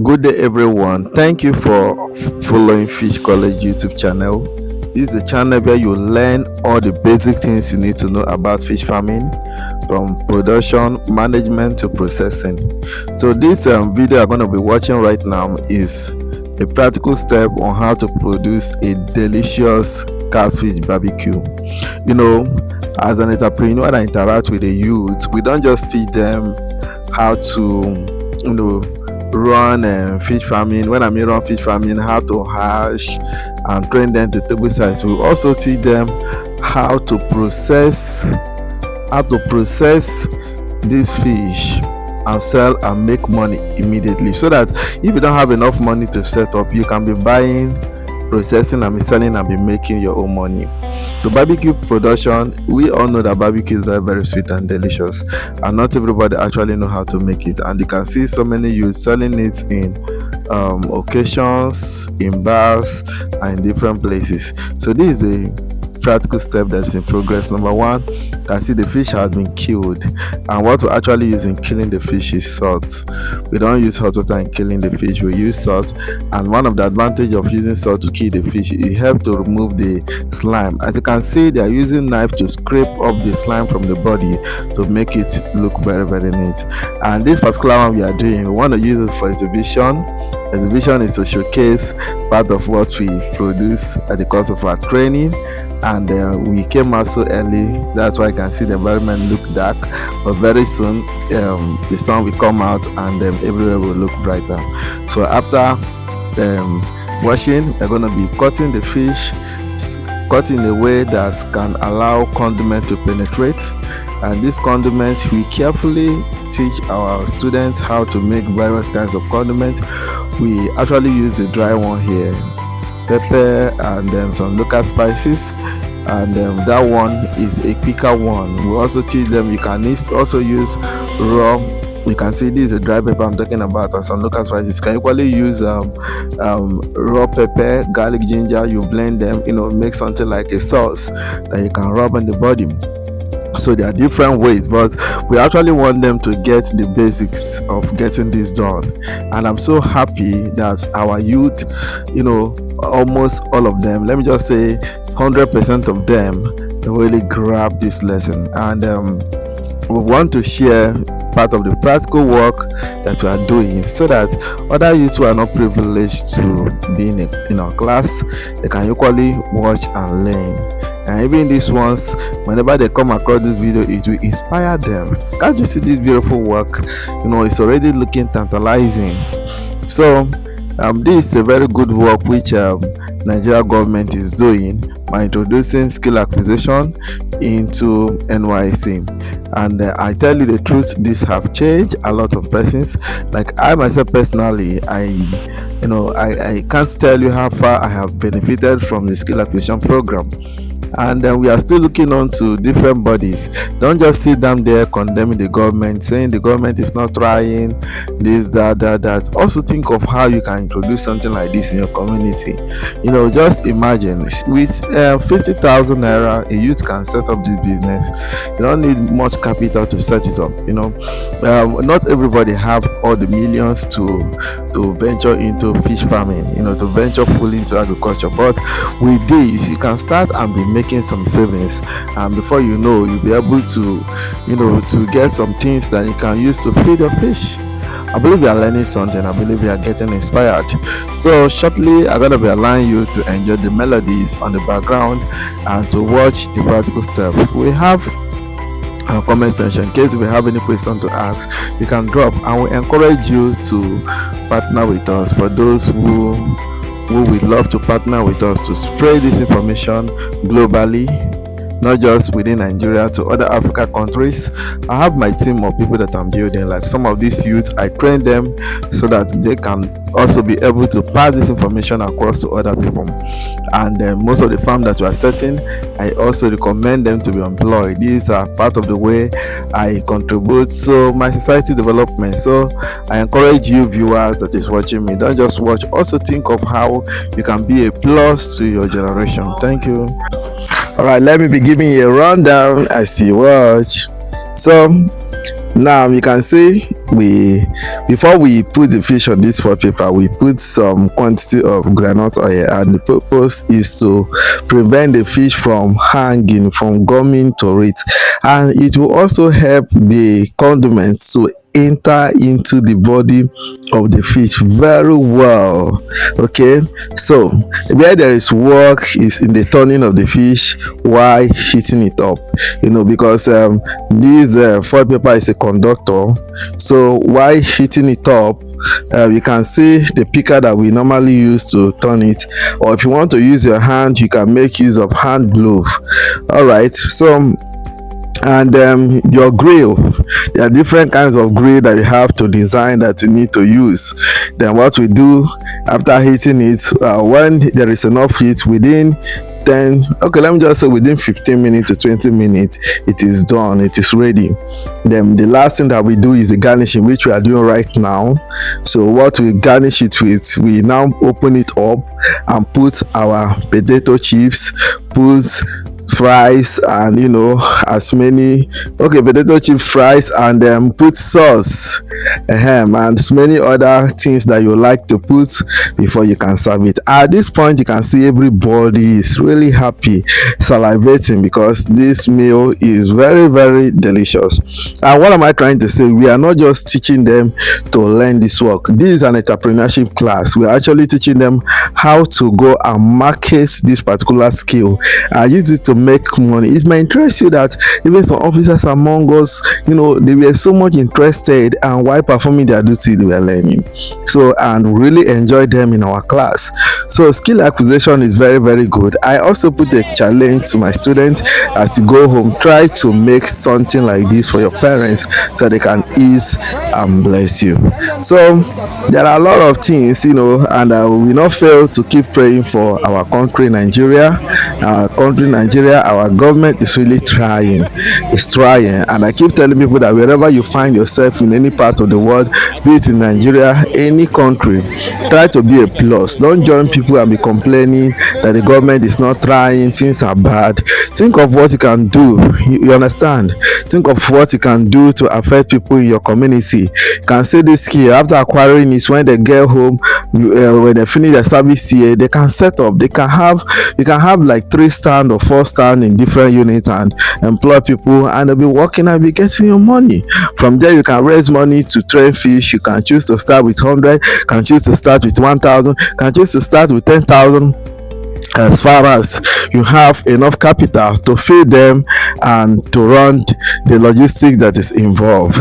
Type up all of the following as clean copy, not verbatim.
Good day, everyone. Thank you for following Fish College YouTube channel. This is a channel where you learn all the basic things you need to know about fish farming, from production, management to processing. So this video I'm going to be watching right now is a practical step on how to produce a delicious catfish barbecue. You know, as an entrepreneur that interact with the youth, we don't just teach them how to, run fish farming. When I mean run fish farming, how to hash and train them to table size. We also teach them how to process this fish and sell and make money immediately, so that if you don't have enough money to set up, you can be buying, processing, and be selling and be making your own money. So barbecue production, we all know that barbecue is very, very sweet and delicious, and not everybody actually know how to make it. And you can see so many youth selling it in occasions, in bars, and in different places. So this is a practical step that's in progress. Number one, you can see the fish has been killed, and what we actually use in killing the fish is salt. We don't use hot water in killing the fish, we use salt. And one of the advantage of using salt to kill the fish, it helps to remove the slime. As you can see, they are using knife to scrape up the slime from the body to make it look very, very neat. And this particular one we are doing, we want to use it for exhibition. Exhibition is to showcase part of what we produce at the course of our training. And we came out so early, that's why you can see the environment look dark, but very soon the sun will come out and everywhere will look brighter. So after washing, we're going to be cutting the fish, cut in a way that can allow condiment to penetrate. And this condiment, we carefully teach our students how to make various kinds of condiments. We actually use the dry one here, pepper and some local spices, and that one is a quicker one. We also teach them you can also use raw. You can see this is a dry pepper I'm talking about, and some local spices. You can equally use raw pepper, garlic, ginger. You blend them, make something like a sauce that you can rub on the body. So there are different ways, but we actually want them to get the basics of getting this done. And I'm so happy that our youth, almost all of them, let me just say 100% of them, really grab this lesson. And we want to share part of the practical work that we are doing, so that other youths who are not privileged to be in our class, they can equally watch and learn. And even these ones, whenever they come across this video, it will inspire them. Can't you see this beautiful work? It's already looking tantalizing. So this is a very good work which Nigeria government is doing by introducing skill acquisition into NYC. And I tell you the truth, this have changed a lot of persons. Like I myself personally, I can't tell you how far I have benefited from the skill acquisition program. And we are still looking on to different bodies. Don't just sit down there condemning the government, saying the government is not trying this, that. Also think of how you can introduce something like this in your community. Just imagine with 50,000 naira, a youth can set up this business. You don't need much capital to set it up. Not everybody have all the millions to venture into fish farming, to venture fully into agriculture. But with this, you can start and be making some savings, and before you know, you'll be able to get some things that you can use to feed your fish. I believe you are learning something. I believe you are getting inspired. So shortly I'm going to be allowing you to enjoy the melodies on the background and to watch the practical step. We have a comment section. In case you have any question to ask, you can drop, and we encourage you to partner with us. For those who would love to partner with us to spread this information globally, not just within Nigeria, to other African countries. I have my team of people that I'm building. Like some of these youth, I train them so that they can also be able to pass this information across to other people. And most of the farm that we are setting, I also recommend them to be employed. These are part of the way I contribute to my society development. So I encourage you viewers that is watching me, don't just watch, also think of how you can be a plus to your generation. Thank you. All right, let me be giving you a rundown as you watch. So Now you can see we before we put the fish on this foil paper, we put some quantity of groundnut oil, and the purpose is to prevent the fish from hanging, from gumming to it, and it will also help the condiments to enter into the body of the fish very well. Okay, so where there is work is in the turning of the fish while heating it up, because this foil paper is a conductor. So while heating it up, you can see the picker that we normally use to turn it, or if you want to use your hand, you can make use of hand glove. All right, so and your grill, there are different kinds of grill that you have to design that you need to use. Then what we do after heating it, when there is enough heat, within 10, okay, let me just say within 15 minutes to 20 minutes, it is done, it is ready. Then the last thing that we do is the garnishing, which we are doing right now. So what we garnish it with, we now open it up and put our potato chips, put fries, and as many, okay, potato chip, fries, and put sauce, and as many other things that you like to put before you can serve it. At this point, you can see everybody is really happy, salivating, because this meal is very, very delicious. And what am I trying to say? We are not just teaching them to learn this work. This is an entrepreneurship class. We are actually teaching them how to go and market this particular skill and use it to make money. It might interest you that even some officers among us, they were so much interested, and while performing their duty, they were learning. So, and really enjoy them in our class. So skill acquisition is very, very good. I also put a challenge to my students: as you go home, try to make something like this for your parents so they can eat and bless you. So there are a lot of things, and we will not fail to keep praying for our country, Nigeria. Our government is really trying. It's trying, and I keep telling people that wherever you find yourself in any part of the world, be it in Nigeria, any country, try to be a plus. Don't join people and be complaining that the government is not trying, things are bad. Think of what you can do. You understand? Think of what you can do to affect people in your community. You can say this skill after acquiring it, when they get home, when they finish their service here, they can set up. You can have like 3 stand or 4 stand in different units and employ people, and they'll be working and be getting your money. From there, you can raise money to train fish. You can choose to start with 100, can choose to start with 1,000, can choose to start with 10,000. As far as you have enough capital to feed them and to run the logistics that is involved.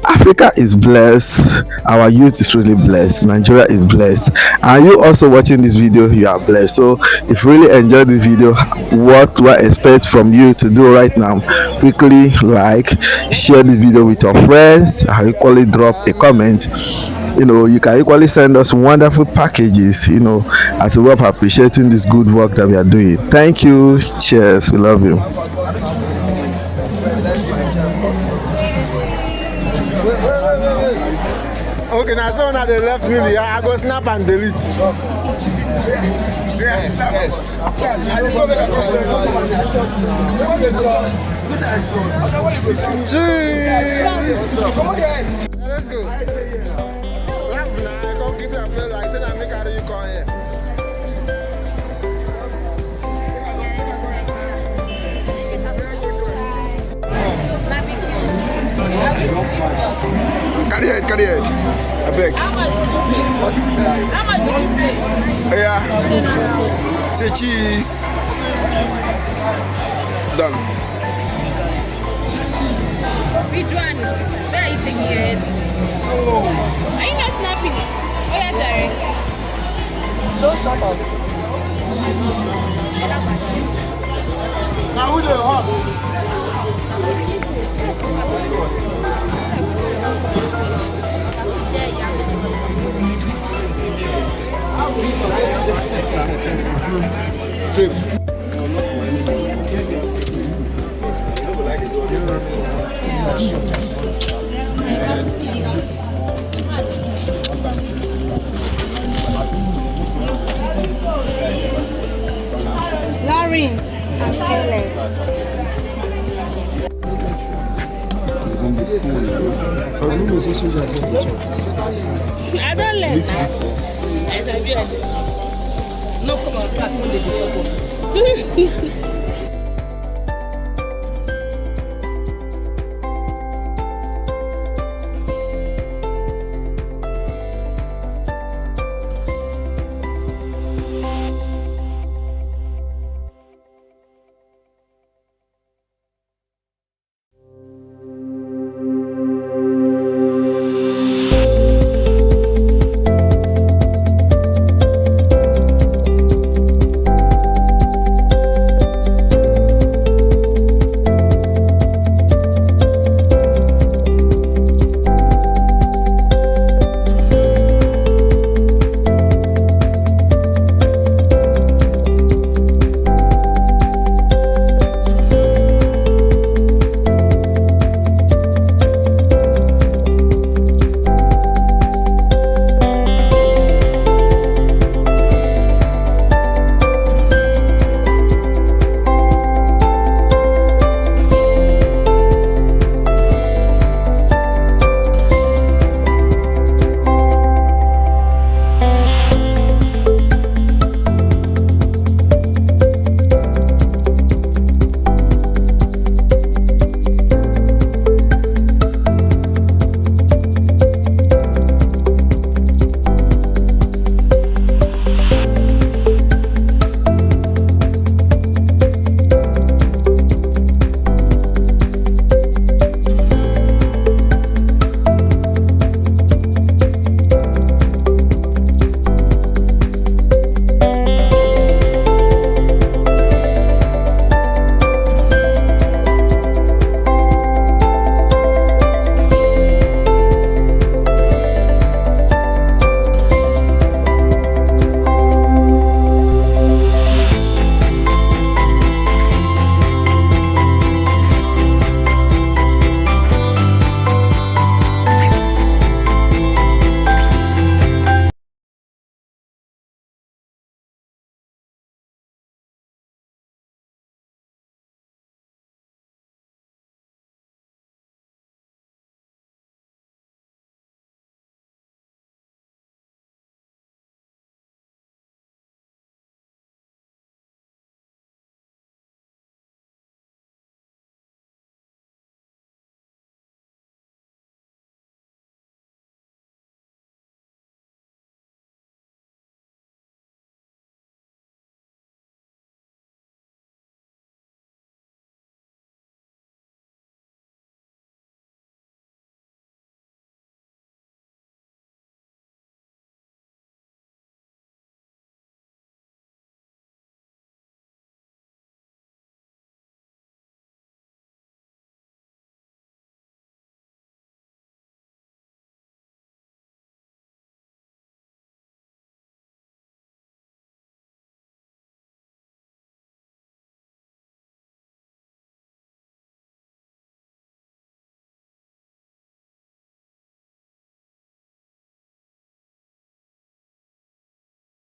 Africa is blessed, our youth is really blessed, Nigeria is blessed, and you also watching this video, you are blessed. So if you really enjoyed this video, what do I expect from you to do right now? Quickly like, share this video with your friends, and equally drop a comment. You can equally send us wonderful packages, as a way of appreciating this good work that we are doing. Thank you. Cheers. We love you. Okay, now so now they left me here. I go snap and delete. Jeez. Let's go. I said I make out you come here. Carry it. I beg. How much did you pay? Yeah. Say cheese. Done. Which one? Where are you taking your head? Are you not snapping it? Oh yeah, Jerry. Don't snap out. Now we do hot. Safe. Lawrence and Caleb. you say soldiers in the chop? I don't learn. Little bit. As I do at this. No, come on, class, when they disturb us.